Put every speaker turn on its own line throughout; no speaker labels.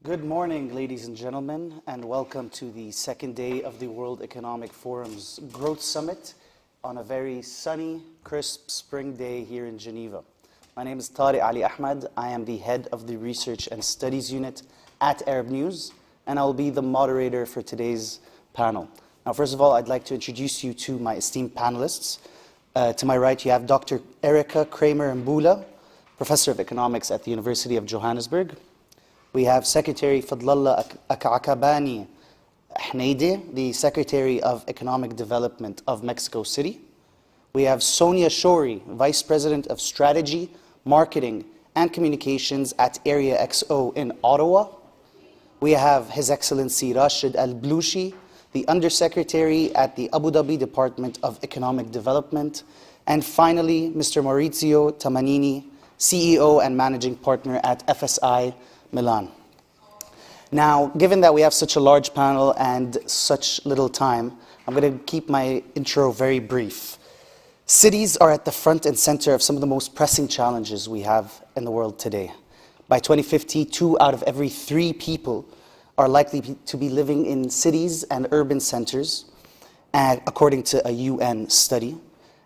Good morning, ladies and gentlemen, and welcome to the second day of the World Economic Forum's Growth Summit on a very sunny, crisp spring day here in Geneva. My name is Tariq Ali Ahmed. I am the head of the Research and Studies Unit at Arab News, and I will be the moderator for today's panel. Now, first of all, I'd like to introduce you to my esteemed panelists. To my right, you have Dr. Erika Kramer-Mbula, Professor of Economics at the University of Johannesburg. We have Secretary Fadlallah Akakabani Hneide, the Secretary of Economic Development of Mexico City. We have Sonia Shourie, Vice President of Strategy, Marketing, and Communications at Area XO in Ottawa. We have His Excellency Rashid Al-Bloushi, the Undersecretary at the Abu Dhabi Department of Economic Development. And finally, Mr. Maurizio Tamanini, CEO and Managing Partner at FSI Milan. Now, given that we have such a large panel and such little time, I'm going to keep my intro very brief. Cities are at the front and center of some of the most pressing challenges we have in the world today. By 2050, 2 out of every 3 people are likely to be living in cities and urban centers, according to a UN study.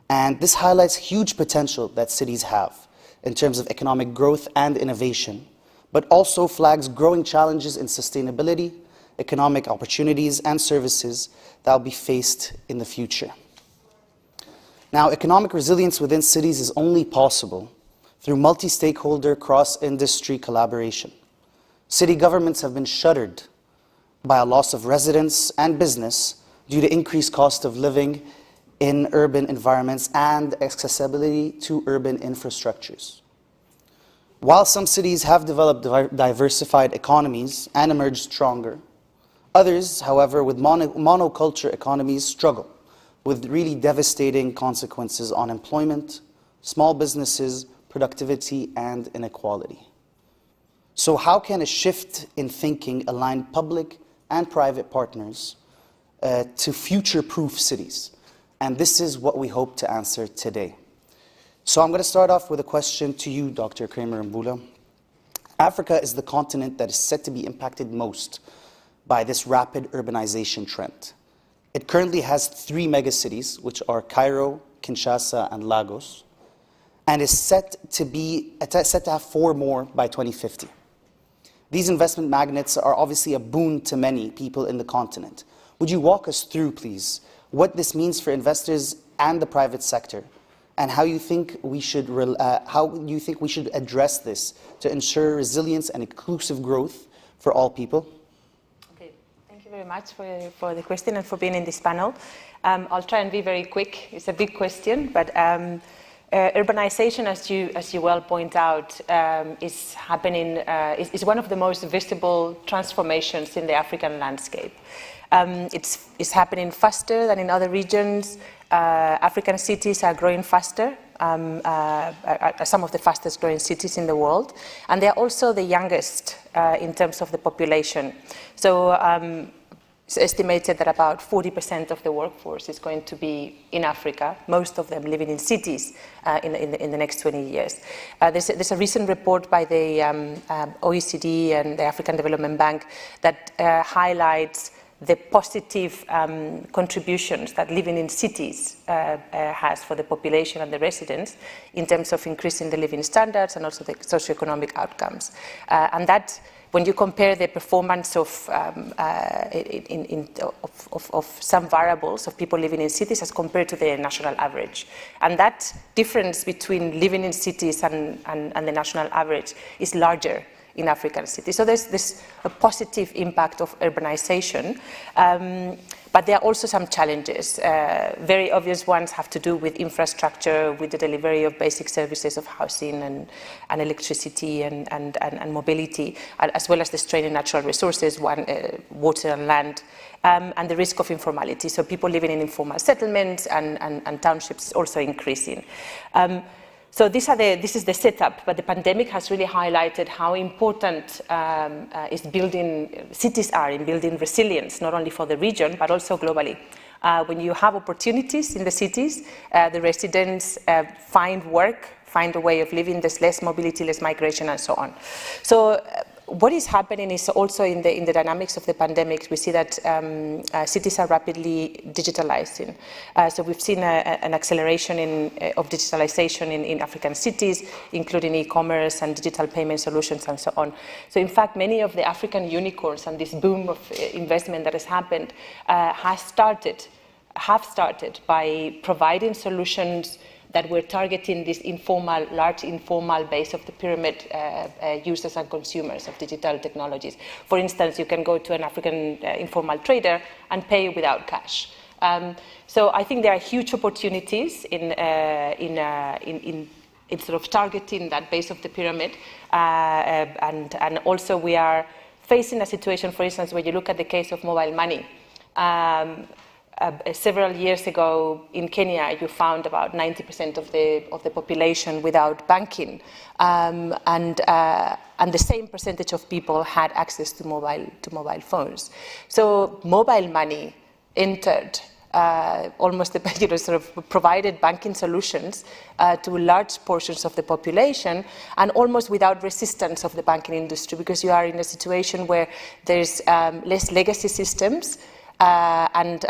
And this highlights huge potential that cities have in terms of economic growth and innovation, but also flags growing challenges in sustainability, economic opportunities, and services that will be faced in the future. Now, economic resilience within cities is only possible through multi-stakeholder, cross-industry collaboration. City governments have been shuttered by a loss of residents and business due to increased cost of living in urban environments and accessibility to urban infrastructures. While some cities have developed diversified economies and emerged stronger, others, however, with monoculture economies struggle with really devastating consequences on employment, small businesses, productivity, and inequality. So how can a shift in thinking align public and private partners to future-proof cities? And this is what we hope to answer today. So I'm going to start off with a question to you, Dr. Kramer-Mbula. Africa is the continent that is set to be impacted most by this rapid urbanization trend. It currently has 3 megacities, which are Cairo, Kinshasa, and Lagos, and is set to have 4 more by 2050. These investment magnets are obviously a boon to many people in the continent. Would you walk us through, please, what this means for investors and the private sector, and how you think we should address this to ensure resilience and inclusive growth for all people?
Okay, thank you very much for the question and for being in this panel. I'll try and be very quick. It's a big question, but urbanization, as you well point out, is happening. Is one of the most visible transformations in the African landscape. It's happening faster than in other regions. African cities are growing faster, are some of the fastest growing cities in the world, and they're also the youngest in terms of the population. So it's estimated that about 40% of the workforce is going to be in Africa, most of them living in cities in the next 20 years. There's a recent report by the OECD and the African Development Bank that highlights the positive contributions that living in cities has for the population and the residents in terms of increasing the living standards and also the socioeconomic outcomes. And that, when you compare the performance of some variables of people living in cities as compared to the national average. And that difference between living in cities and the national average is larger in African cities. So there's a positive impact of urbanization, but there are also some challenges. Very obvious ones have to do with infrastructure, with the delivery of basic services of housing and electricity and mobility, as well as the strain in natural resources, water and land, and the risk of informality. So people living in informal settlements and townships is also increasing. So this is the setup, but the pandemic has really highlighted how important cities are in building resilience, not only for the region, but also globally. When you have opportunities in the cities, the residents find work, find a way of living, there's less mobility, less migration, and so on. So what is happening is also in the dynamics of the pandemic, we see that cities are rapidly digitalizing. So we've seen an acceleration of digitalization in African cities, including e-commerce and digital payment solutions and so on. So in fact, many of the African unicorns and this boom of investment that has happened have started by providing solutions that were targeting this large informal base of the pyramid users and consumers of digital technologies. For instance, you can go to an African informal trader and pay without cash. So I think there are huge opportunities in sort of targeting that base of the pyramid, and also we are facing a situation, for instance, where you look at the case of mobile money. Several years ago in Kenya, you found about 90% of the population without banking, and the same percentage of people had access to mobile phones. So mobile money entered almost sort of provided banking solutions to large portions of the population, and almost without resistance of the banking industry, because you are in a situation where there's less legacy systems. And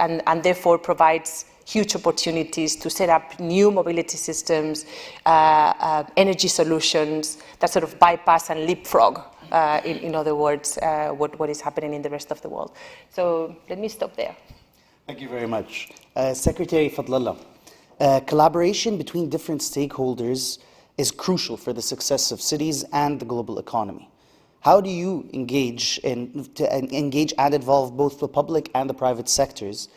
therefore provides huge opportunities to set up new mobility systems, energy solutions that sort of bypass and leapfrog, in other words, what is happening in the rest of the world. So let me stop there.
Thank you very much. Secretary Fadlallah, collaboration between different stakeholders is crucial for the success of cities and the global economy. How do you engage and involve both the public and the private sectors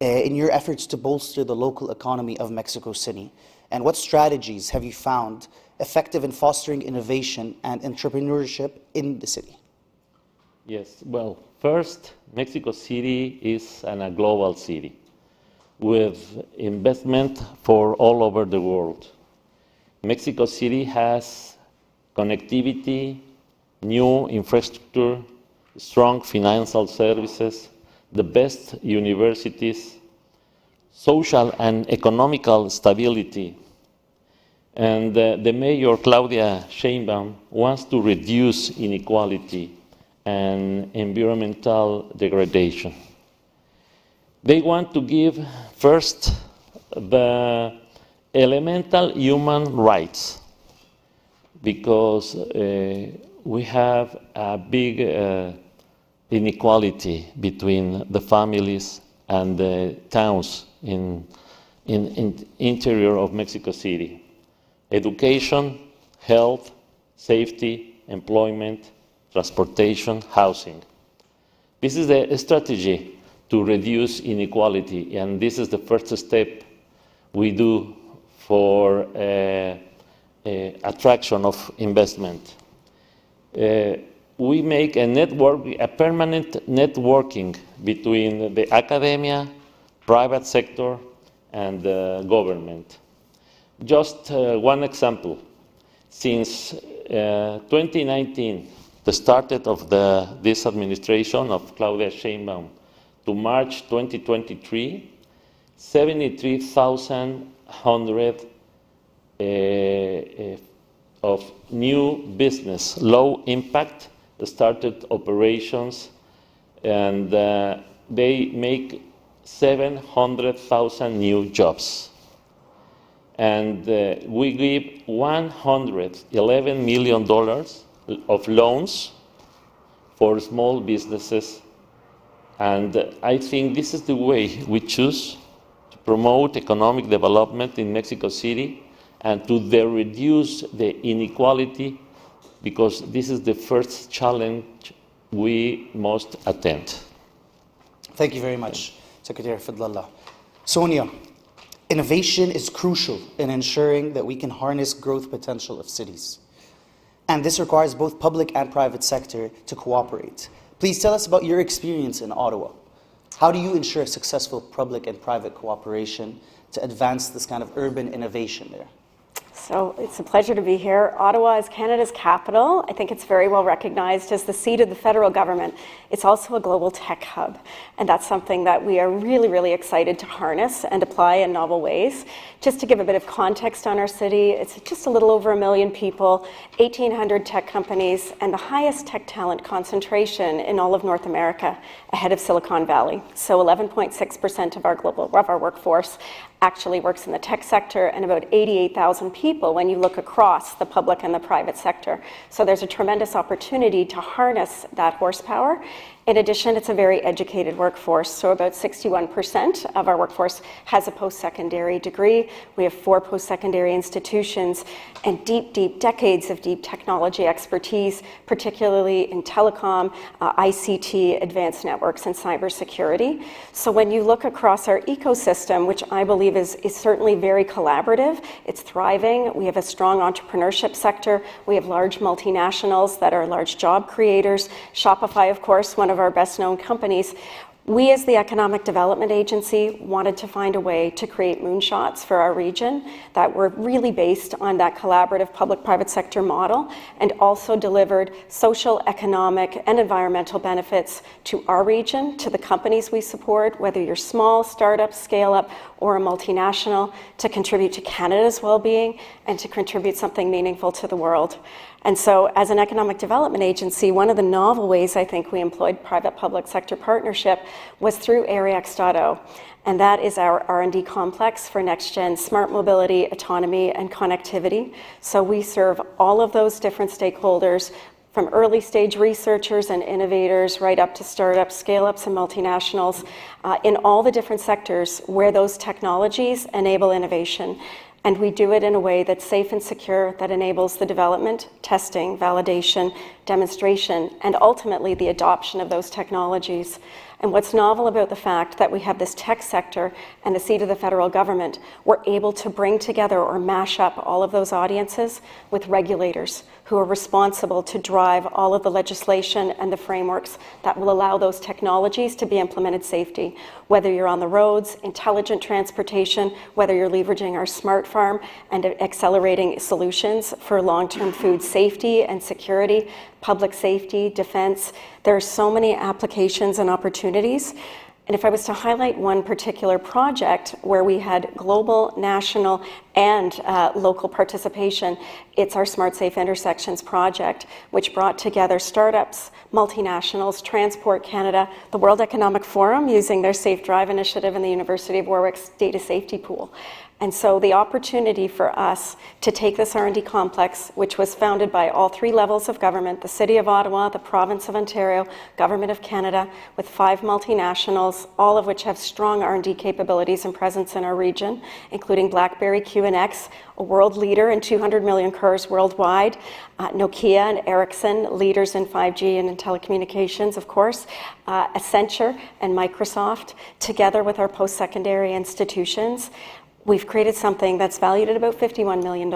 in your efforts to bolster the local economy of Mexico City? And what strategies have you found effective in fostering innovation and entrepreneurship in the city?
Yes, well, first, Mexico City is a global city with investment for all over the world. Mexico City has connectivity, new infrastructure, strong financial services, the best universities, social and economical stability. And the mayor, Claudia Sheinbaum, wants to reduce inequality and environmental degradation. They want to give first the elemental human rights, because we have a big inequality between the families and the towns in interior of Mexico City. Education, health, safety, employment, transportation, housing. This is the strategy to reduce inequality, and this is the first step we do for attraction of investment. We make a permanent networking between the academia, private sector, and the government. Just one example. Since 2019, the start of this administration of Claudia Sheinbaum, to March 2023, 73,100 of new business, low impact, started operations, and they make 700,000 new jobs. And we give $111 million of loans for small businesses. And I think this is the way we choose to promote economic development in Mexico City and to reduce the inequality, because this is the first challenge we must attend.
Thank you very much, Secretary Fadlallah. Sonia, innovation is crucial in ensuring that we can harness growth potential of cities. And this requires both public and private sector to cooperate. Please tell us about your experience in Ottawa. How do you ensure successful public and private cooperation to advance this kind of urban innovation there?
So it's a pleasure to be here. Ottawa is Canada's capital. I think it's very well recognized as the seat of the federal government. It's also a global tech hub, and that's something that we are really, really excited to harness and apply in novel ways. Just to give a bit of context on our city, it's just a little over 1 million people, 1,800 tech companies, and the highest tech talent concentration in all of North America, ahead of Silicon Valley. So 11.6% of our workforce actually works in the tech sector, and about 88,000 people when you look across the public and the private sector. So there's a tremendous opportunity to harness that horsepower. In addition, it's a very educated workforce, so about 61% of our workforce has a post-secondary degree. We have 4 post-secondary institutions and deep decades of deep technology expertise, particularly in telecom, ICT, advanced networks, and cybersecurity. So when you look across our ecosystem, which I believe is certainly very collaborative, it's thriving. We have a strong entrepreneurship sector. We have large multinationals that are large job creators. Shopify, of course, one of our best known companies. We, as the Economic Development Agency, wanted to find a way to create moonshots for our region that were really based on that collaborative public-private sector model and also delivered social, economic, and environmental benefits to our region, to the companies we support, whether you're small, startup, scale-up, or a multinational, to contribute to Canada's well-being and to contribute something meaningful to the world. And so as an economic development agency, one of the novel ways I think we employed private-public sector partnership was through AREX.0. And that is our R&D complex for next-gen smart mobility, autonomy, and connectivity. So we serve all of those different stakeholders, from early-stage researchers and innovators right up to startups, scale-ups, and multinationals in all the different sectors where those technologies enable innovation. And we do it in a way that's safe and secure, that enables the development, testing, validation, demonstration, and ultimately the adoption of those technologies. And what's novel about the fact that we have this tech sector and the seat of the federal government, we're able to bring together or mash up all of those audiences with regulators who are responsible to drive all of the legislation and the frameworks that will allow those technologies to be implemented safely. Whether you're on the roads, intelligent transportation, whether you're leveraging our smart farm and accelerating solutions for long-term food safety and security, public safety, defense. There are so many applications and opportunities. And if I was to highlight one particular project where we had global, national, and local participation, it's our Smart Safe Intersections project, which brought together startups, multinationals, Transport Canada, the World Economic Forum using their Safe Drive initiative, and the University of Warwick's data safety pool. And so the opportunity for us to take this R&D complex, which was founded by all 3 levels of government, the City of Ottawa, the Province of Ontario, Government of Canada, with 5 multinationals, all of which have strong R&D capabilities and presence in our region, including BlackBerry QNX, a world leader in 200 million cars worldwide, Nokia and Ericsson, leaders in 5G and in telecommunications, of course, Accenture and Microsoft, together with our post-secondary institutions. We've created something that's valued at about $51 million,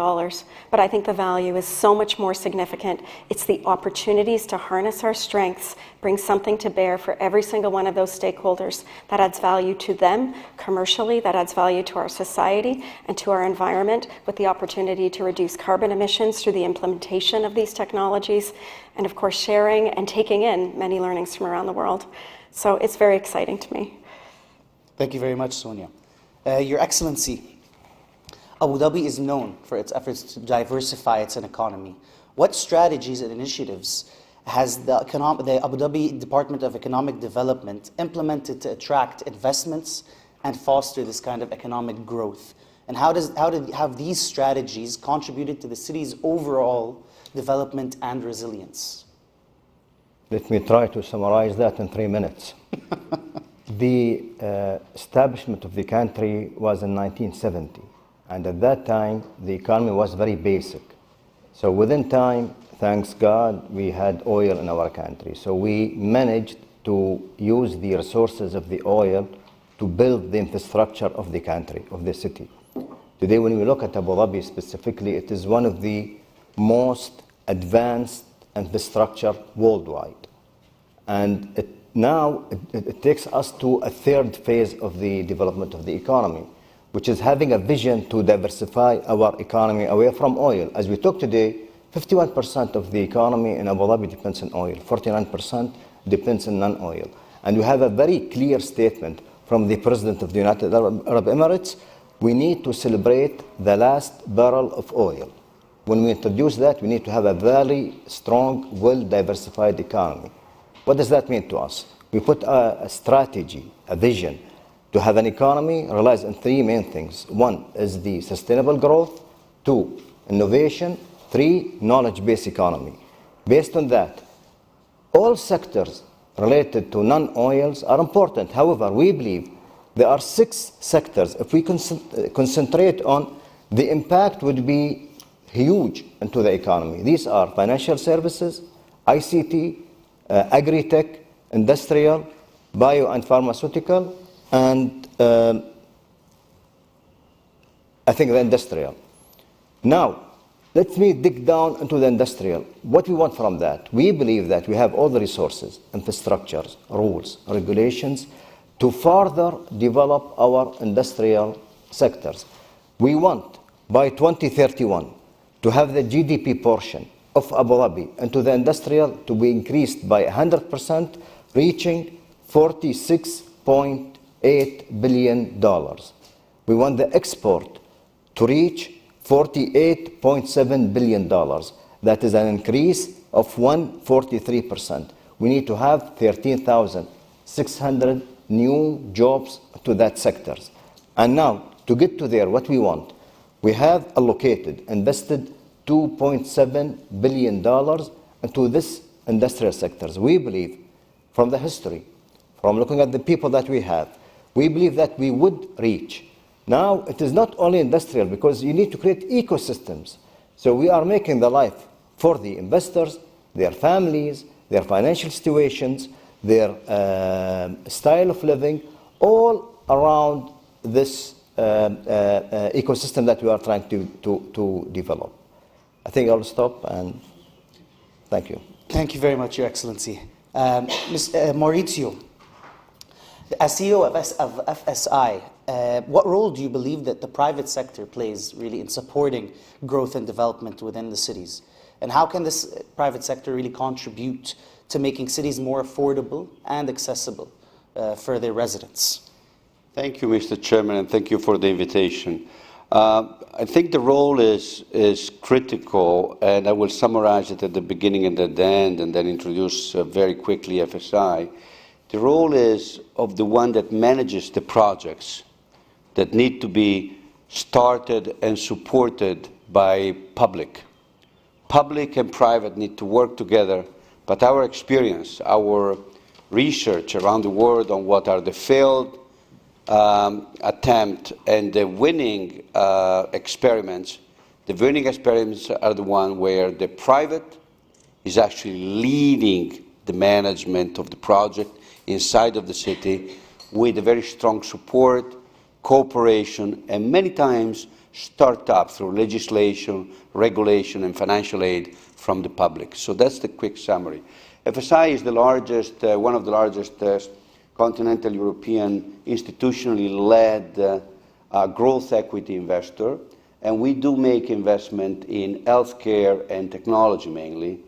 but I think the value is so much more significant. It's the opportunities to harness our strengths, bring something to bear for every single one of those stakeholders that adds value to them commercially, that adds value to our society and to our environment, with the opportunity to reduce carbon emissions through the implementation of these technologies, and of course sharing and taking in many learnings from around the world. So it's very exciting to me.
Thank you very much, Sonia. Your Excellency, Abu Dhabi is known for its efforts to diversify its economy. What strategies and initiatives has the Abu Dhabi Department of Economic Development implemented to attract investments and foster this kind of economic growth? And how have these strategies contributed to the city's overall development and resilience?
Let me try to summarize that in 3 minutes. The establishment of the country was in 1970, and at that time the economy was very basic. So within time, thanks God, we had oil in our country. So we managed to use the resources of the oil to build the infrastructure of the country, of the city. Today, when we look at Abu Dhabi specifically, it is one of the most advanced infrastructure worldwide. And now it takes us to a 3rd phase of the development of the economy, which is having a vision to diversify our economy away from oil. As we talk today, 51% of the economy in Abu Dhabi depends on oil, 49% depends on non-oil. And we have a very clear statement from the President of the United Arab Emirates: we need to celebrate the last barrel of oil. When we introduce that, we need to have a very strong, well-diversified economy. What does that mean to us? We put a strategy, a vision, to have an economy relies on three main things. One is the sustainable growth, two, innovation, three, knowledge-based economy. Based on that, all sectors related to non-oils are important. However, we believe there are 6 sectors. If we concentrate on, the impact would be huge into the economy. These are financial services, ICT, agri-tech, industrial, bio and pharmaceutical, and I think the industrial. Now, let me dig down into the industrial. What we want from that? We believe that we have all the resources, infrastructures, rules, regulations to further develop our industrial sectors. We want, by 2031, to have the GDP portion of Abu Dhabi into the industrial to be increased by 100%, reaching $46.8 billion. We want the export to reach $48.7 billion. That is an increase of 143%. We need to have 13,600 new jobs to that sectors. And now, to get to there, what we want, we have allocated, invested $2.7 billion into this industrial sectors. We believe, from the history, from looking at the people that we have, we believe that we would reach. Now, it is not only industrial, because you need to create ecosystems. So we are making the life for the investors, their families, their financial situations, their style of living, all around this ecosystem that we are trying to develop. I think I'll stop, and thank you.
Thank you very much, Your Excellency. Maurizio, as CEO of FSI, what role do you believe that the private sector plays really in supporting growth and development within the cities? And how can this private sector really contribute to making cities more affordable and accessible for their residents?
Thank you, Mr. Chairman, and thank you for the invitation. I think the role is critical, and I will summarize it at the beginning and at the end, and then introduce very quickly FSI. The role is of the one that manages the projects that need to be started and supported by public. Public and private need to work together, but our experience, our research around the world on what are the failed attempt and the winning experiments, the winning experiments are the one where the private is actually leading the management of the project inside of the city with a very strong support, cooperation, and many times start-up through legislation, regulation, and financial aid from the public. So that's the quick summary. FSI is the largest, one of the largest continental European institutionally led growth equity investor, and we do make investment in healthcare and technology mainly.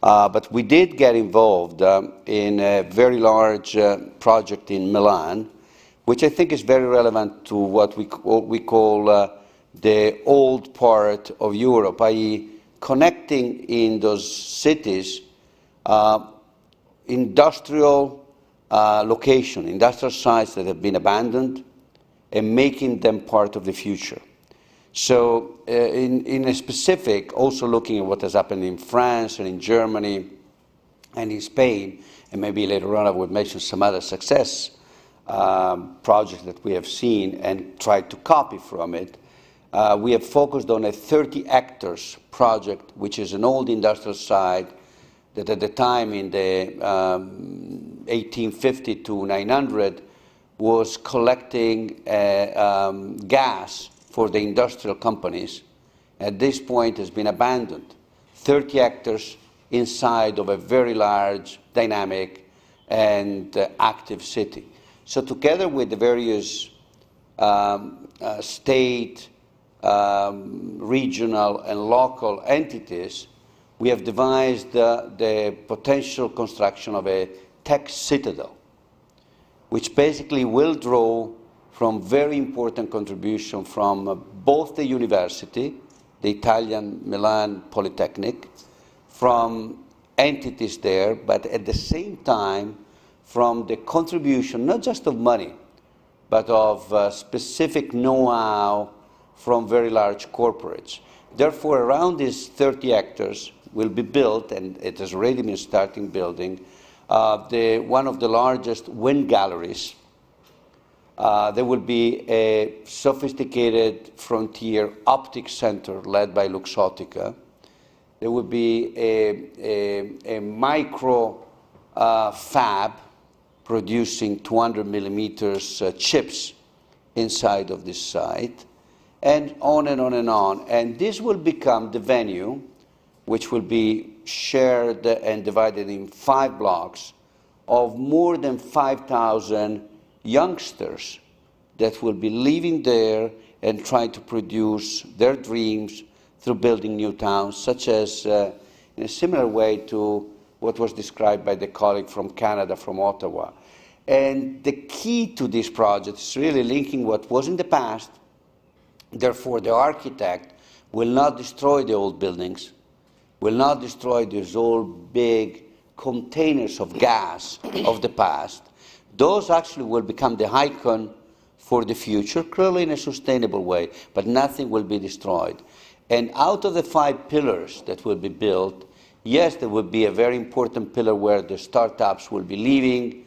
But we did get involved in a very large project in Milan, which I think is very relevant to what we call the old part of Europe, i.e. connecting in those cities industrial location, industrial sites that have been abandoned, and making them part of the future. So in a specific, also looking at what has happened in France and in Germany and in Spain, and maybe later on I would mention some other success projects that we have seen and tried to copy from it. We have focused on a 30 hectares project, which is an old industrial site that at the time in the 1850 to 900 was collecting gas for the industrial companies. At this point has been abandoned. 30 hectares inside of a very large, dynamic, and active city. So together with the various state, regional, and local entities, we have devised the potential construction of a tech citadel, which basically will draw from very important contribution from both the university, the Italian Milan Polytechnic, from entities there, but at the same time from the contribution, not just of money, but of specific know-how from very large corporates. Therefore, around these 30 hectares will be built, and it has already been starting building, one of the largest wind galleries. There will be a sophisticated frontier optics center led by Luxottica. There will be a micro fab producing 200 millimeters chips inside of this site, and on and on and on. And this will become the venue, which will be shared and divided in 5 blocks, of more than 5,000 youngsters that will be living there and trying to produce their dreams through building new towns, such as in a similar way to what was described by the colleague from Canada, from Ottawa. And the key to this project is really linking what was in the past. Therefore, the architect will not destroy the old buildings, will not destroy these old big containers of gas of the past. Those actually will become the icon for the future, clearly in a sustainable way, but nothing will be destroyed. And out of the 5 pillars that will be built, yes, there will be a very important pillar where the startups will be living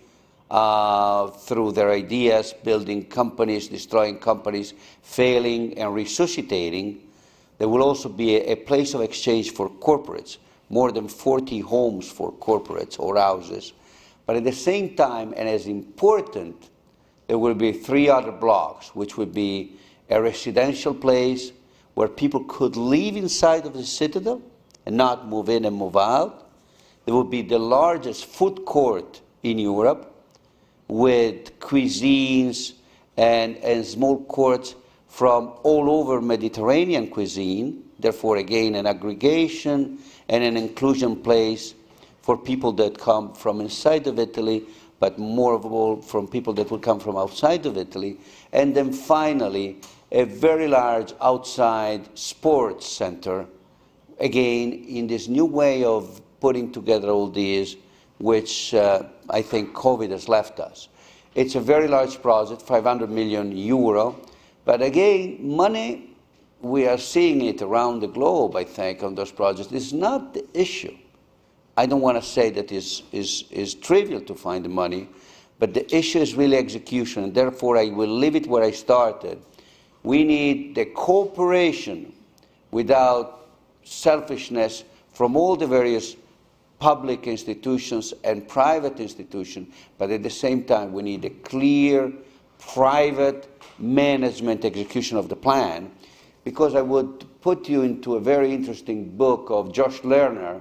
through their ideas, building companies, destroying companies, failing and resuscitating. There will also be a place of exchange for corporates, more than 40 homes for corporates or houses. But at the same time, and as important, there will be 3 other blocks, which would be a residential place where people could live inside of the citadel and not move in and move out. There will be the largest food court in Europe with cuisines and small courts from all over Mediterranean cuisine, therefore again an aggregation and an inclusion place for people that come from inside of Italy, but more of all from people that will come from outside of Italy. And then finally, a very large outside sports center, again, in this new way of putting together all these, which I think COVID has left us. It's a very large project, 500 million euro, but again, money, we are seeing it around the globe, I think, on those projects. It's not the issue. I don't want to say that it's trivial to find the money, but the issue is really execution, and therefore I will leave it where I started. We need the cooperation without selfishness from all the various public institutions and private institutions, but at the same time we need a clear private management execution of the plan, because I would put you into a very interesting book of Josh Lerner,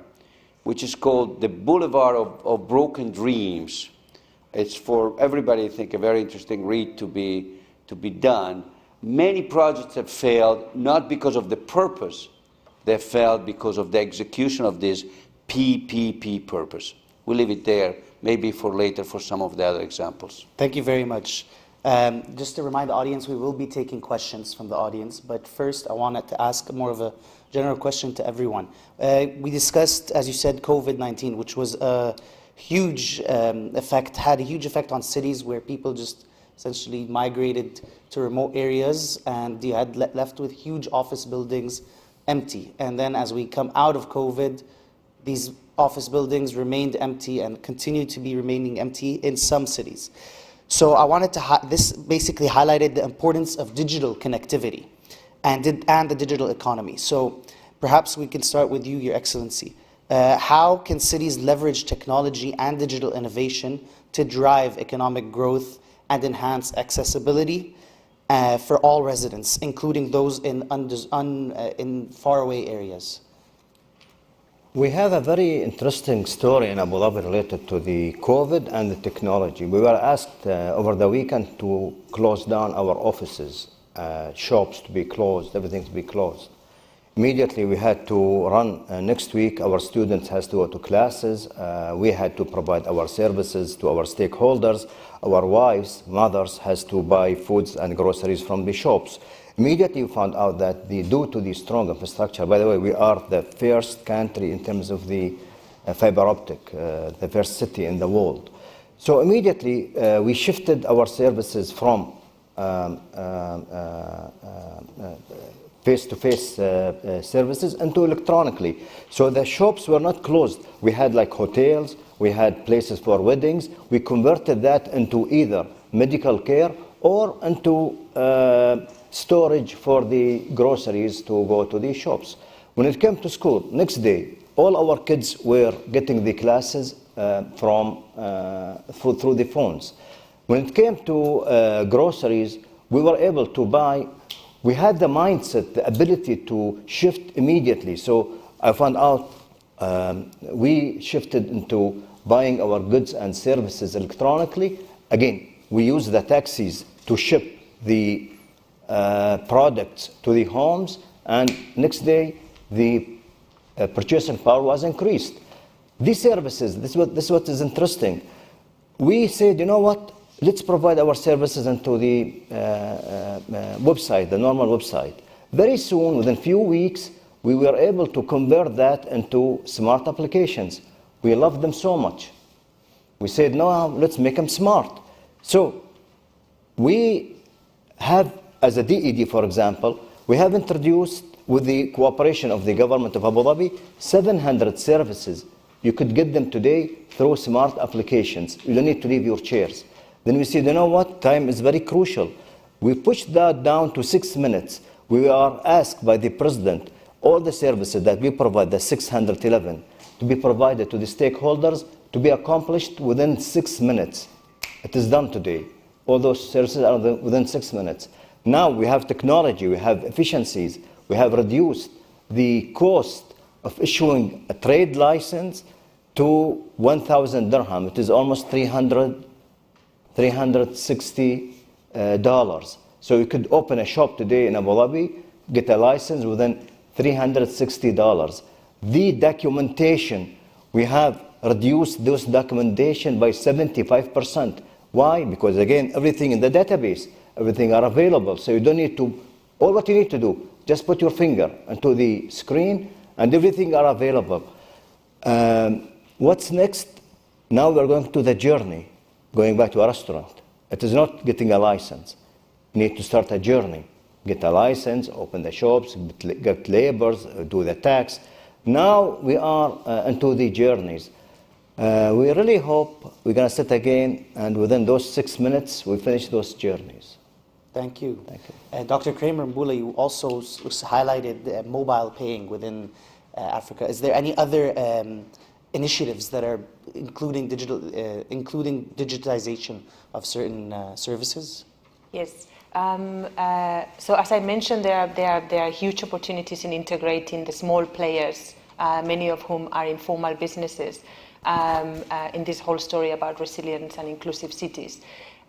which is called The Boulevard of Broken Dreams. It's for everybody, I think, a very interesting read to be done. Many projects have failed, not because of the purpose, they failed because of the execution of this PPP purpose. We'll leave it there, maybe for later for some of the other examples.
Thank you very much. Just to remind the audience, we will be taking questions from the audience, but first I wanted to ask more of a general question to everyone. We discussed, as you said, COVID-19, which was a huge effect, had a huge effect on cities where people just essentially migrated to remote areas, and you had left with huge office buildings empty. And then as we come out of COVID, these office buildings remained empty and continue to be remaining empty in some cities. So I wanted to, this basically highlighted the importance of digital connectivity and the digital economy. So perhaps we can start with you, Your Excellency. How can cities leverage technology and digital innovation to drive economic growth and enhance accessibility for all residents, including those in faraway areas?
We have a very interesting story in Abu Dhabi related to the COVID and the technology. We were asked over the weekend to close down our offices shops to be closed, everything to be closed. Immediately we had to run, next week our students has to go to classes, we had to provide our services to our stakeholders, our wives, mothers has to buy foods and groceries from the shops. Immediately we found out that due to the strong infrastructure, by the way, we are the first country in terms of the fiber optic, the first city in the world. So immediately we shifted our services from face-to-face services into electronically. So the shops were not closed. We had like hotels, we had places for weddings. We converted that into either medical care or into storage for the groceries to go to the shops. When it came to school, next day, all our kids were getting the classes through the phones. When it came to groceries, we were able to buy. We had the mindset, the ability to shift immediately. So I found out we shifted into buying our goods and services electronically. Again, we use the taxis to ship the products to the homes, and next day the purchasing power was increased. These services, this is what is interesting. We said, you know what? Let's provide our services into the website, the normal website. Very soon, within a few weeks, we were able to convert that into smart applications. We love them so much. We said, no, let's make them smart. So we have, as a DED, for example, we have introduced, with the cooperation of the government of Abu Dhabi, 700 services. You could get them today through smart applications. You don't need to leave your chairs. Then we said, you know what, time is very crucial. We pushed that down to 6 minutes. We are asked by the president, all the services that we provide, the 611, to be provided to the stakeholders, to be accomplished within 6 minutes. It is done today. All those services are within 6 minutes. Now we have technology, we have efficiencies, we have reduced the cost of issuing a trade license to 1,000 dirham. It is almost $360. So you could open a shop today in Abu Dhabi, get a license within $360. The documentation, we have reduced those documentation by 75%. Why? Because again, everything in the database, everything are available. So you don't need to, all what you need to do, just put your finger into the screen and everything are available. What's next? Now we're going to the journey, going back to a restaurant. It is not getting a license. You need to start a journey. Get a license, open the shops, get labors, do the tax. Now we are into the journeys. We really hope we're going to sit again, and within those 6 minutes, we finish those journeys.
Thank you.
Thank you.
Dr. Kramer Mbula, you also highlighted mobile paying within Africa. Is there any other initiatives that are including digitization of certain services?
Yes. So as I mentioned, there are huge opportunities in integrating the small players, many of whom are informal businesses, in this whole story about resilience and inclusive cities.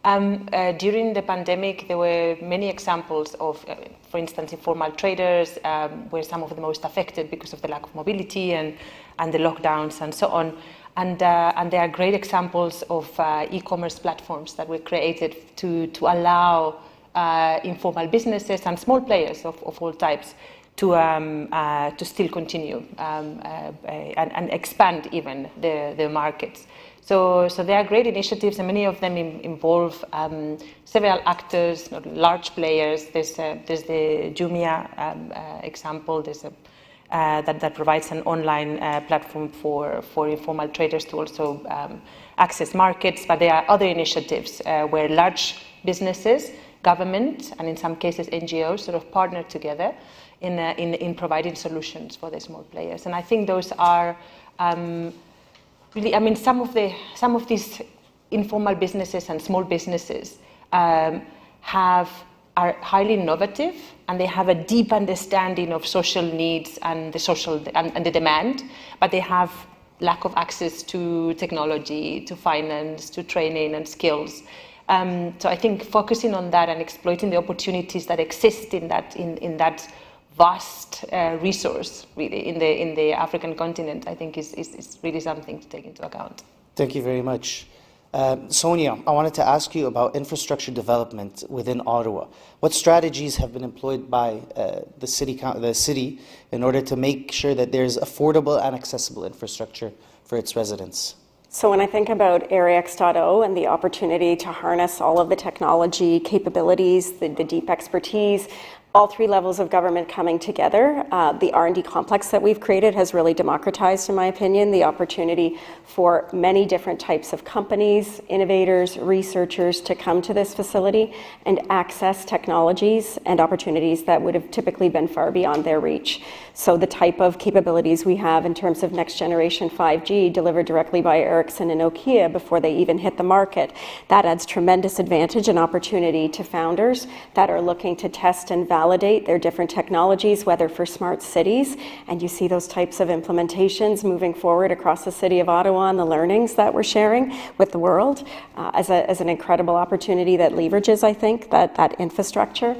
During the pandemic, there were many examples of, for instance, informal traders were some of the most affected because of the lack of mobility and the lockdowns and so on. And there are great examples of e-commerce platforms that were created to allow informal businesses and small players of all types to still continue and expand even the markets. So there are great initiatives, and many of them involve several actors, large players. There's the Jumia example. There's that provides an online platform for informal traders to also access markets. But there are other initiatives where large businesses, government, and in some cases NGOs sort of partner together in providing solutions for the small players. And I think those are really, I mean, some of these informal businesses and small businesses are highly innovative, and they have a deep understanding of social needs and the demand, but they have lack of access to technology, to finance, to training and skills. So I think focusing on that and exploiting the opportunities that exist in that vast resource, really, in the African continent, I think is really something to take into account.
Thank you very much. Sonia, I wanted to ask you about infrastructure development within Ottawa. What strategies have been employed by the city in order to make sure that there's affordable and accessible infrastructure for its residents?
So when I think about AreaX.0 and the opportunity to harness all of the technology capabilities, the deep expertise, all three levels of government coming together, the R&D complex that we've created has really democratized, in my opinion, the opportunity for many different types of companies, innovators, researchers to come to this facility and access technologies and opportunities that would have typically been far beyond their reach. So the type of capabilities we have in terms of next generation 5G delivered directly by Ericsson and Nokia before they even hit the market, that adds tremendous advantage and opportunity to founders that are looking to test and validate their different technologies, whether for smart cities, and you see those types of implementations moving forward across the city of Ottawa and the learnings that we're sharing with the world as an incredible opportunity that leverages, I think, that infrastructure.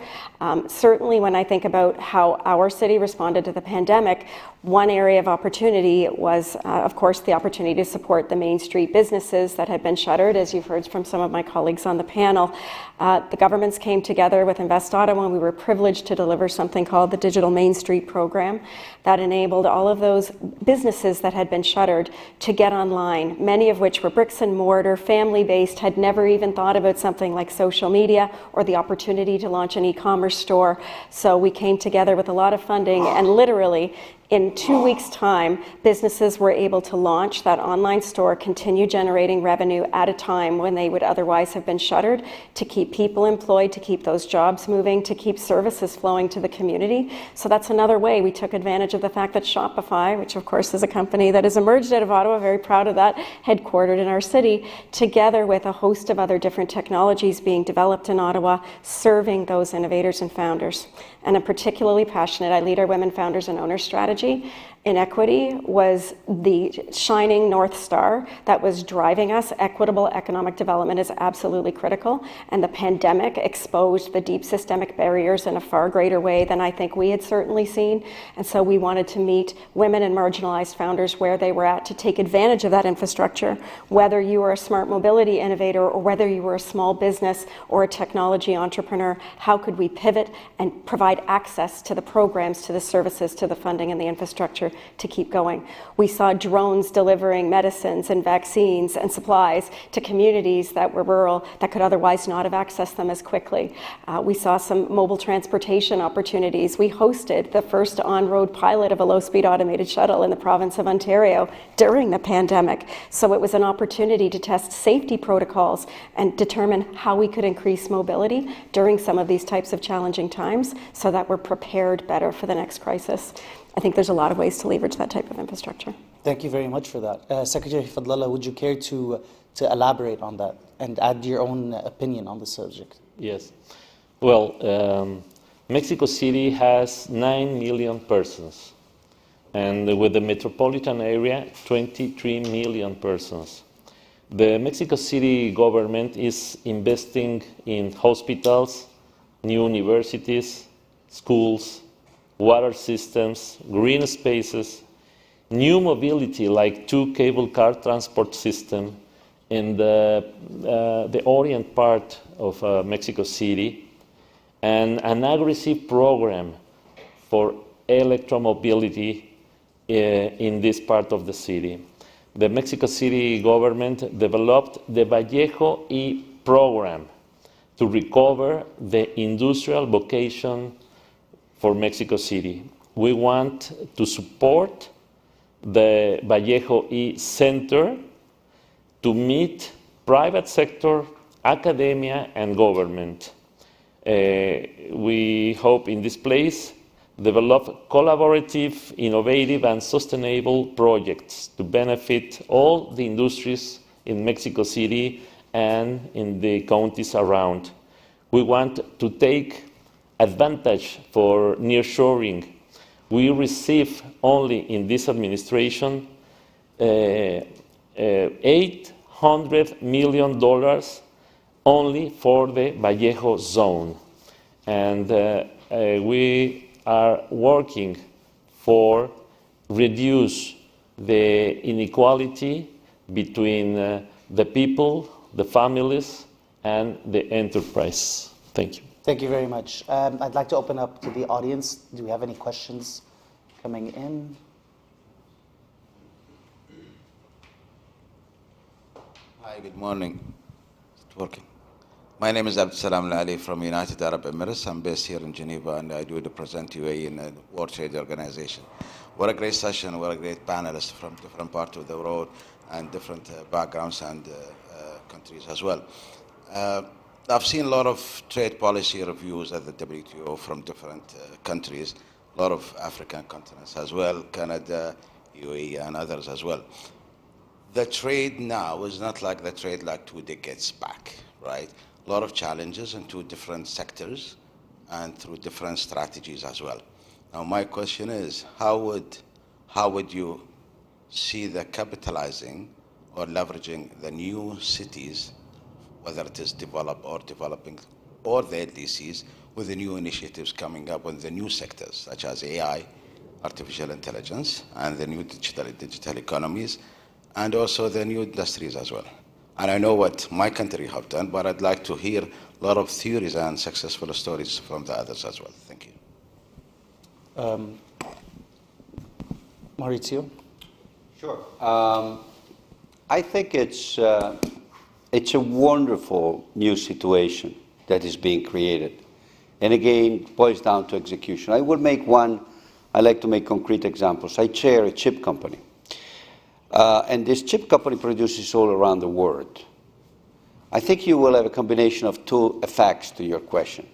Certainly when I think about how our city responded to the pandemic, one area of opportunity was, of course, the opportunity to support the Main Street businesses that had been shuttered, as you've heard from some of my colleagues on the panel. The governments came together with Invest Ottawa, and we were privileged to deliver something called the Digital Main Street program that enabled all of those businesses that had been shuttered to get online, many of which were bricks and mortar, family-based, had never even thought about something like social media or the opportunity to launch an e-commerce store. So we came together with a lot of funding, and literally in 2 weeks' time, businesses were able to launch that online store, continue generating revenue at a time when they would otherwise have been shuttered, to keep people employed, to keep those jobs moving, to keep services flowing to the community. So that's another way we took advantage of the fact that Shopify, which of course is a company that has emerged out of Ottawa, very proud of that, headquartered in our city, together with a host of other different technologies being developed in Ottawa, serving those innovators and founders. And I'm particularly passionate. I lead our Women Founders and Owners strategy. Inequity was the shining North Star that was driving us. Equitable economic development is absolutely critical, and the pandemic exposed the deep systemic barriers in a far greater way than I think we had certainly seen. And so we wanted to meet women and marginalized founders where they were at to take advantage of that infrastructure, whether you were a smart mobility innovator or whether you were a small business or a technology entrepreneur. How could we pivot and provide access to the programs, to the services, to the funding and the infrastructure to keep going? We saw drones delivering medicines and vaccines and supplies to communities that were rural that could otherwise not have accessed them as quickly. We saw some mobile transportation opportunities. We hosted the first on-road pilot of a low-speed automated shuttle in the province of Ontario during the pandemic. So it was an opportunity to test safety protocols and determine how we could increase mobility during some of these types of challenging times so that we're prepared better for the next crisis. I think there's a lot of ways to leverage that type of infrastructure.
Thank you very much for that. Secretary Fadlallah, would you care to elaborate on that and add your own opinion on the subject?
Yes. Well, Mexico City has 9 million persons, and with the metropolitan area, 23 million persons. The Mexico City government is investing in hospitals, new universities, schools, water systems, green spaces, new mobility like 2 cable car transport system in the orient part of Mexico City, and an aggressive program for electromobility in this part of the city. The Mexico City government developed the Vallejo E program to recover the industrial vocation for Mexico City. We want to support the Vallejo E Center to meet private sector, academia, and government. We hope in this place develop collaborative, innovative, and sustainable projects to benefit all the industries in Mexico City and in the counties around. We want to take advantage for nearshoring. We receive only in this administration $800 million only for the Vallejo zone. And we are working for reduce the inequality between the people, the families, and the enterprise. Thank you.
Thank you very much. I'd like to open up to the audience. Do we have any questions coming in?
Hi, good morning. Is it working? My name is Abdul Salam Ali from United Arab Emirates. I'm based here in Geneva, and I do represent UAE in the World Trade Organization. What a great session, what a great panelists from different parts of the world and different backgrounds and countries as well. I've seen a lot of trade policy reviews at the WTO from different countries, a lot of African continents as well, Canada, UAE, and others as well. The trade now is not like the trade like 2 decades back, right? A lot of challenges in 2 different sectors and through different strategies as well. Now my question is, how would you see the capitalizing or leveraging the new cities, whether it is developed or developing, or the LDCs, with the new initiatives coming up in the new sectors, such as AI, artificial intelligence, and the new digital economies, and also the new industries as well. And I know what my country have done, but I'd like to hear a lot of theories and successful stories from the others as well. Thank you.
Maurizio?
Sure. I think it's a wonderful new situation that is being created. And again, it boils down to execution. I like to make concrete examples. I chair a chip company. And this chip company produces all around the world. I think you will have a combination of 2 effects to your question.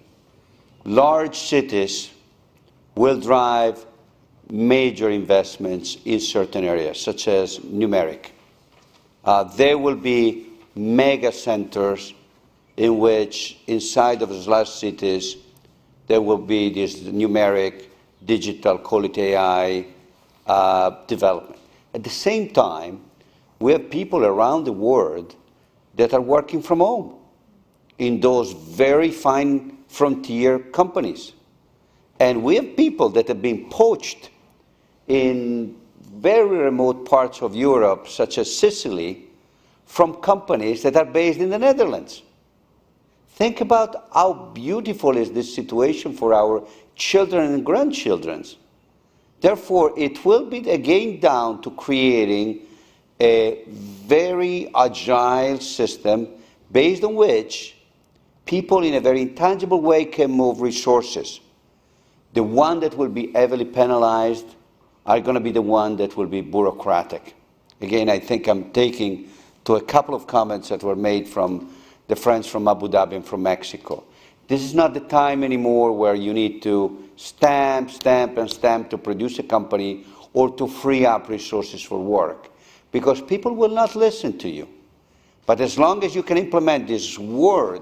Large cities will drive major investments in certain areas, such as numeric. There will be mega centers in which, inside of those large cities, there will be this numeric, digital, call it AI, development. At the same time, we have people around the world that are working from home in those very fine frontier companies. And we have people that have been poached in very remote parts of Europe, such as Sicily, from companies that are based in the Netherlands. Think about how beautiful is this situation for our children and grandchildren. Therefore, it will be again down to creating a very agile system based on which people in a very intangible way can move resources. The one that will be heavily penalized are going to be the one that will be bureaucratic. Again, I think I'm taking to a couple of comments that were made from the friends from Abu Dhabi and from Mexico. This is not the time anymore where you need to stamp to produce a company or to free up resources for work, because people will not listen to you. But as long as you can implement this word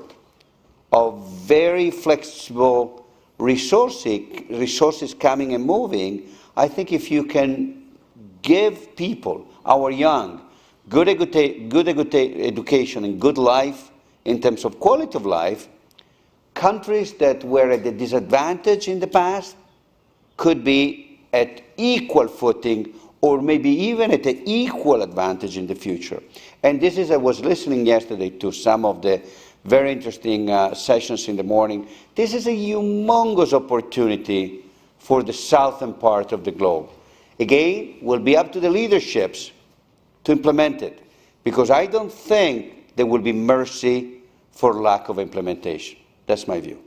of very flexible resources coming and moving, I think if you can give people, our young, good education and good life in terms of quality of life, countries that were at a disadvantage in the past could be at equal footing or maybe even at an equal advantage in the future. And this is, I was listening yesterday to some of the very interesting sessions in the morning. This is a humongous opportunity for the southern part of the globe. Again, will be up to the leaderships to implement it, because I don't think there will be mercy for lack of implementation. That's my view.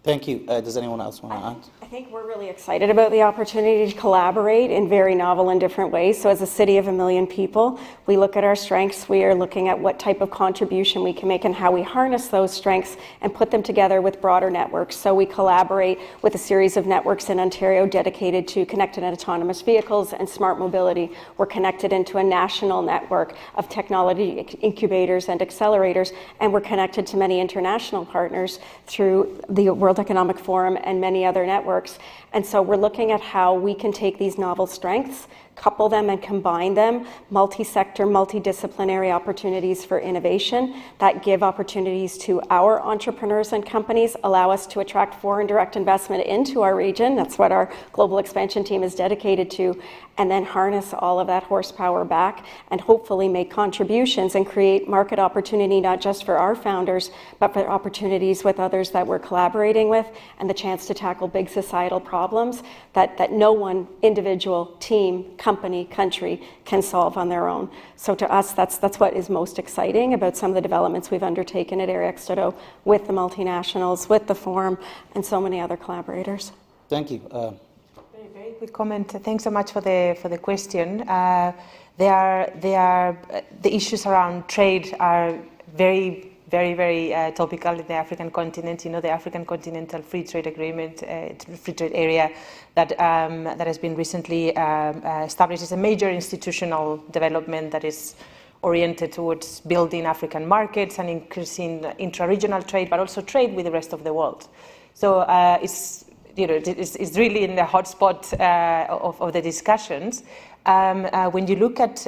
Thank you. Does anyone else want to add?
I think we're really excited about the opportunity to collaborate in very novel and different ways. So as a city of 1 million people, we look at our strengths. We are looking at what type of contribution we can make and how we harness those strengths and put them together with broader networks. So we collaborate with a series of networks in Ontario dedicated to connected and autonomous vehicles and smart mobility. We're connected into a national network of technology incubators and accelerators, and we're connected to many international partners through the World World Economic Forum and many other networks. And so we're looking at how we can take these novel strengths, couple them and combine them, multi-sector, multidisciplinary opportunities for innovation that give opportunities to our entrepreneurs and companies, allow us to attract foreign direct investment into our region. That's what our global expansion team is dedicated to, and then harness all of that horsepower back and hopefully make contributions and create market opportunity, not just for our founders, but for opportunities with others that we're collaborating with, and the chance to tackle big societal problems that no one individual, team, company, country can solve on their own. So to us, that's what is most exciting about some of the developments we've undertaken at Area X with the multinationals, with the Forum, and so many other collaborators.
Thank you.
Very quick comment. Thanks so much for the question. The issues around trade are very topical in the African continent. You know, the African Continental Free Trade Agreement, free trade area that has been recently established is a major institutional development that is oriented towards building African markets and increasing intra-regional trade, but also trade with the rest of the world. So it's really in the hotspot of the discussions. When you look at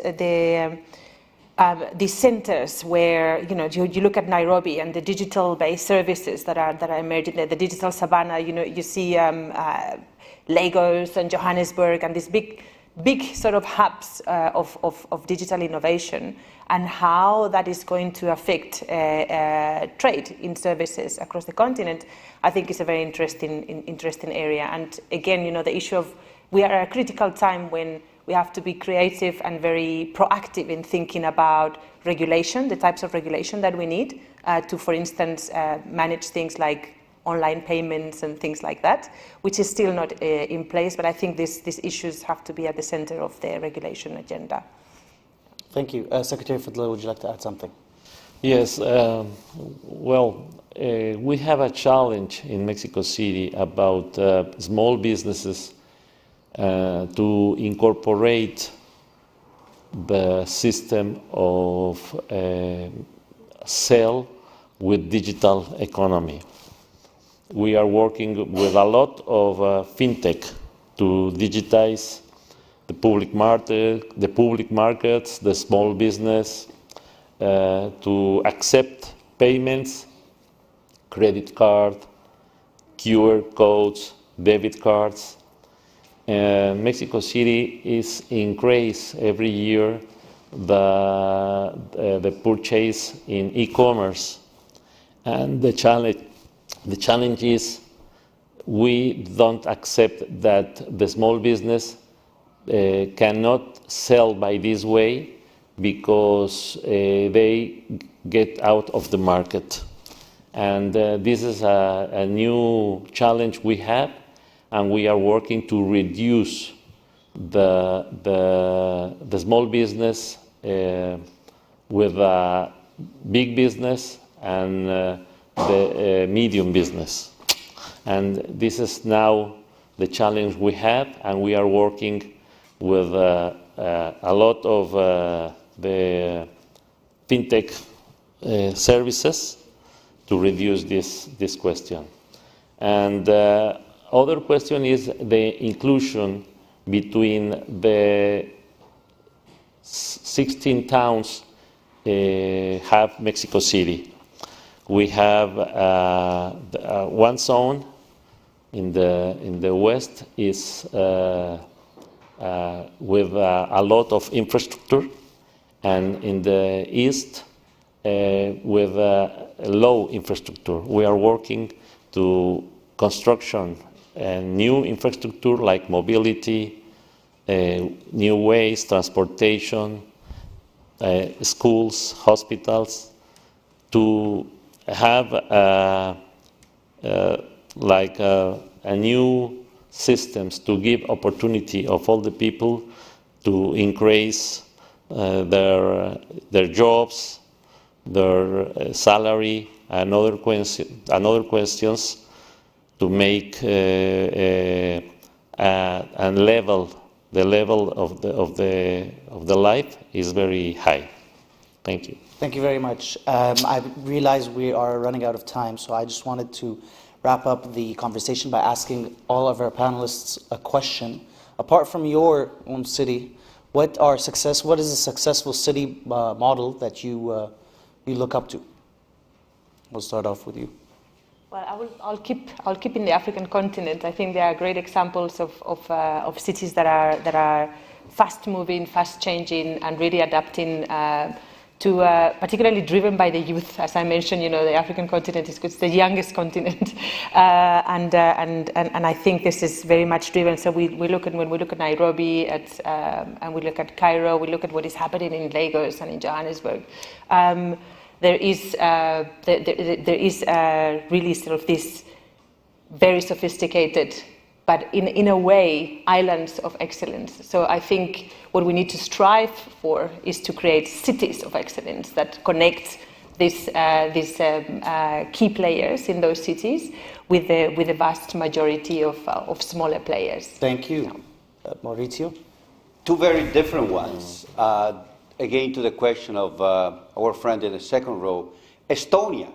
these centers where, you look at Nairobi and the digital-based services that are emerging there, the digital savannah, you see Lagos and Johannesburg and these big sort of hubs of digital innovation, and how that is going to affect trade in services across the continent, I think is a very interesting area. And again, the issue of, we are at a critical time when we have to be creative and very proactive in thinking about regulation, the types of regulation that we need to, for instance, manage things like online payments and things like that, which is still not in place. But I think these issues have to be at the center of the regulation agenda.
Thank you. Secretary Fadla, would you like to add something?
Yes. We have a challenge in Mexico City about small businesses to incorporate the system of sell with digital economy. We are working with a lot of fintech to digitize the public markets, the small business, to accept payments, credit card, QR codes, debit cards. And Mexico City is increase every year the purchase in e-commerce, and the challenge is we don't accept that the small business cannot sell by this way because they get out of the market. And this is a new challenge we have, and we are working to reduce the small business with big business and the medium business. And this is now the challenge we have, and we are working with a lot of the fintech services to reduce this question. And other question is the inclusion between the 16 towns have Mexico City. We have one zone in the west is with a lot of infrastructure, and in the east with low infrastructure. We are working to construction and new infrastructure like mobility, new ways, transportation, schools, hospitals, to have a new systems to give opportunity of all the people to increase their jobs, their salary, and other questions to make and the level of the life is very high. Thank you.
Thank you very much. I realize we are running out of time, so I just wanted to wrap up the conversation by asking all of our panelists a question. Apart from your own city, what is a successful city model that you look up to? We'll start off with you.
Well, I'll keep in the African continent. I think there are great examples of cities that are fast moving, fast changing, and really adapting to particularly driven by the youth. As I mentioned, the African continent is the youngest continent, and I think this is very much driven. So when we look at Nairobi, and we look at Cairo, we look at what is happening in Lagos and in Johannesburg. There is really sort of this very sophisticated, but in a way, islands of excellence. So I think what we need to strive for is to create cities of excellence that connect these key players in those cities with the vast majority of smaller players.
Thank you. Maurizio?
Two very different ones. Again, to the question of our friend in the second row, Estonia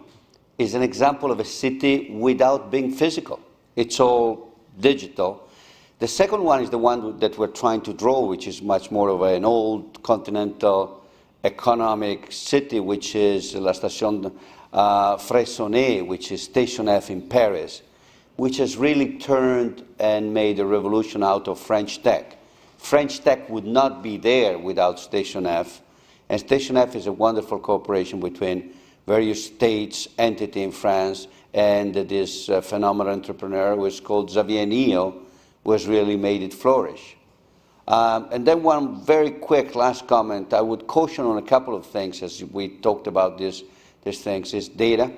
is an example of a city without being physical. It's all digital. The second one is the one that we're trying to draw, which is much more of an old continental economic city, which is La Station Freycinet, which is Station F in Paris, which has really turned and made a revolution out of French tech. French tech would not be there without Station F, and Station F is a wonderful cooperation between various states, entity in France, and this phenomenal entrepreneur who is called Xavier Niel, who has really made it flourish. And then one very quick last comment. I would caution on a couple of things as we talked about these things, is data.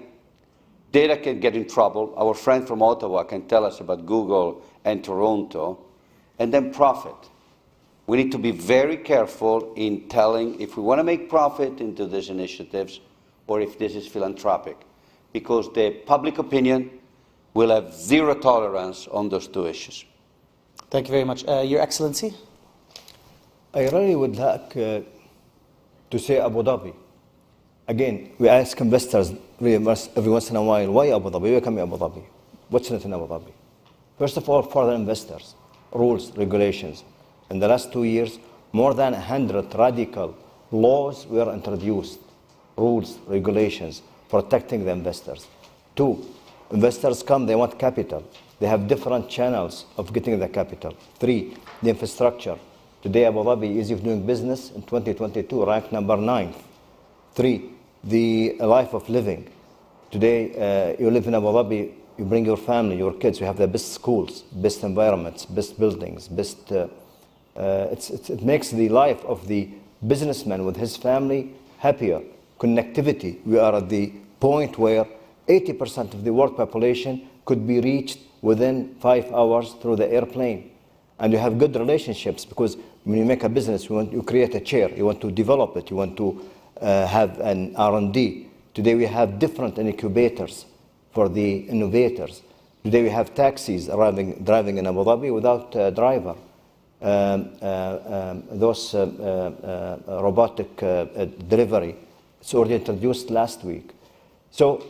Data can get in trouble. Our friend from Ottawa can tell us about Google and Toronto. And then profit. We need to be very careful in telling if we want to make profit into these initiatives or if this is philanthropic, because the public opinion will have zero tolerance on those two issues.
Thank you very much. Your Excellency?
I really would like to say Abu Dhabi. Again, we ask investors every once in a while, why Abu Dhabi? Why come Abu Dhabi? What's not in Abu Dhabi? First of all, for the investors, rules, regulations. In the last 2 years, more than 100 radical laws were introduced, rules, regulations, protecting the investors. 2, investors come, they want capital. They have different channels of getting the capital. 3, the infrastructure. Today, Abu Dhabi, ease of doing business in 2022, ranked number 9th. 3, the life of living. Today, you live in Abu Dhabi, you bring your family, your kids, you have the best schools, best environments, best buildings, best... it makes the life of the businessman with his family happier. Connectivity, we are at the point where 80% of the world population could be reached within 5 hours through the airplane. And you have good relationships, because when you make a business, you create a chair, you want to develop it, you want to have an R&D. Today we have different incubators for the innovators. Today we have taxis driving in Abu Dhabi without a driver. Those robotic delivery, it's already introduced last week. So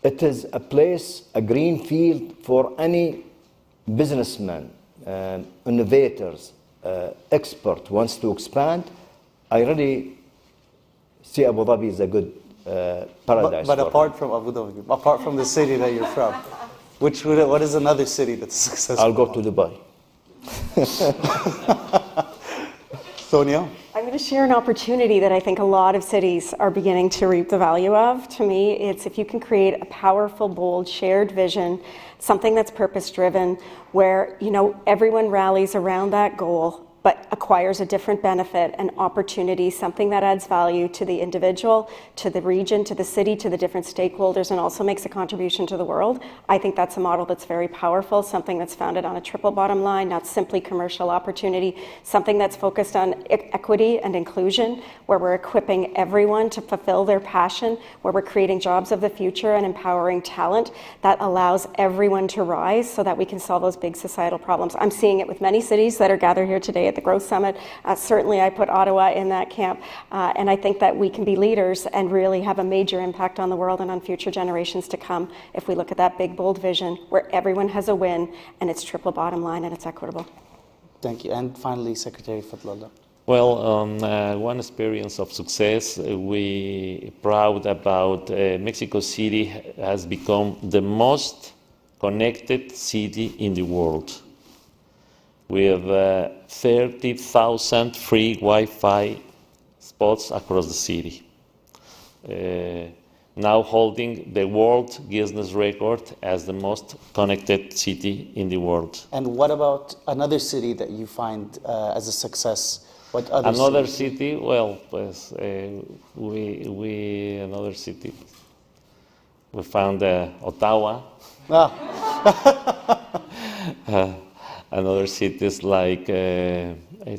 it is a place, a green field for any businessman, innovators, expert wants to expand. I really see Abu Dhabi as a good paradise.
But apart from Abu Dhabi, apart from the city that you're from, what is another city that's successful?
I'll go to Dubai.
Sonia?
I'm going to share an opportunity that I think a lot of cities are beginning to reap the value of. To me, it's if you can create a powerful, bold, shared vision, something that's purpose-driven, where everyone rallies around that goal, but acquires a different benefit and opportunity, something that adds value to the individual, to the region, to the city, to the different stakeholders, and also makes a contribution to the world. I think that's a model that's very powerful, something that's founded on a triple bottom line, not simply commercial opportunity, something that's focused on equity and inclusion, where we're equipping everyone to fulfill their passion, where we're creating jobs of the future and empowering talent that allows everyone to rise so that we can solve those big societal problems. I'm seeing it with many cities that are gathered here today at at the Growth Summit. Certainly I put Ottawa in that camp, and I think that we can be leaders and really have a major impact on the world and on future generations to come if we look at that big, bold vision where everyone has a win and it's triple bottom line and it's equitable.
Thank you. And finally, Secretary Fadlallah.
Well, one experience of success, we proud about Mexico City has become the most connected city in the world, with 30,000 free Wi-Fi spots across the city. Now holding the world Guinness record as the most connected city in the world.
And what about another city that you find as a success? What other
Another
city?
city, well, pues, another city. We found Ottawa.
Ah.
Another cities like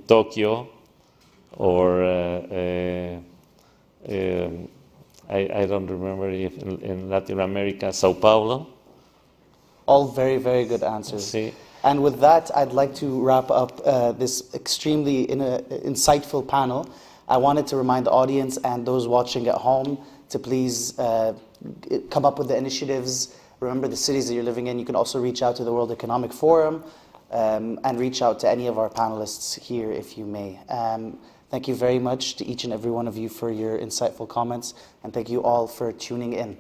Tokyo, or I don't remember if in Latin America, Sao Paulo.
All very, very good answers.
Sí.
And with that, I'd like to wrap up this extremely insightful panel. I wanted to remind the audience and those watching at home to please come up with the initiatives. Remember the cities that you're living in. You can also reach out to the World Economic Forum and reach out to any of our panelists here if you may. Thank you very much to each and every one of you for your insightful comments, and thank you all for tuning in.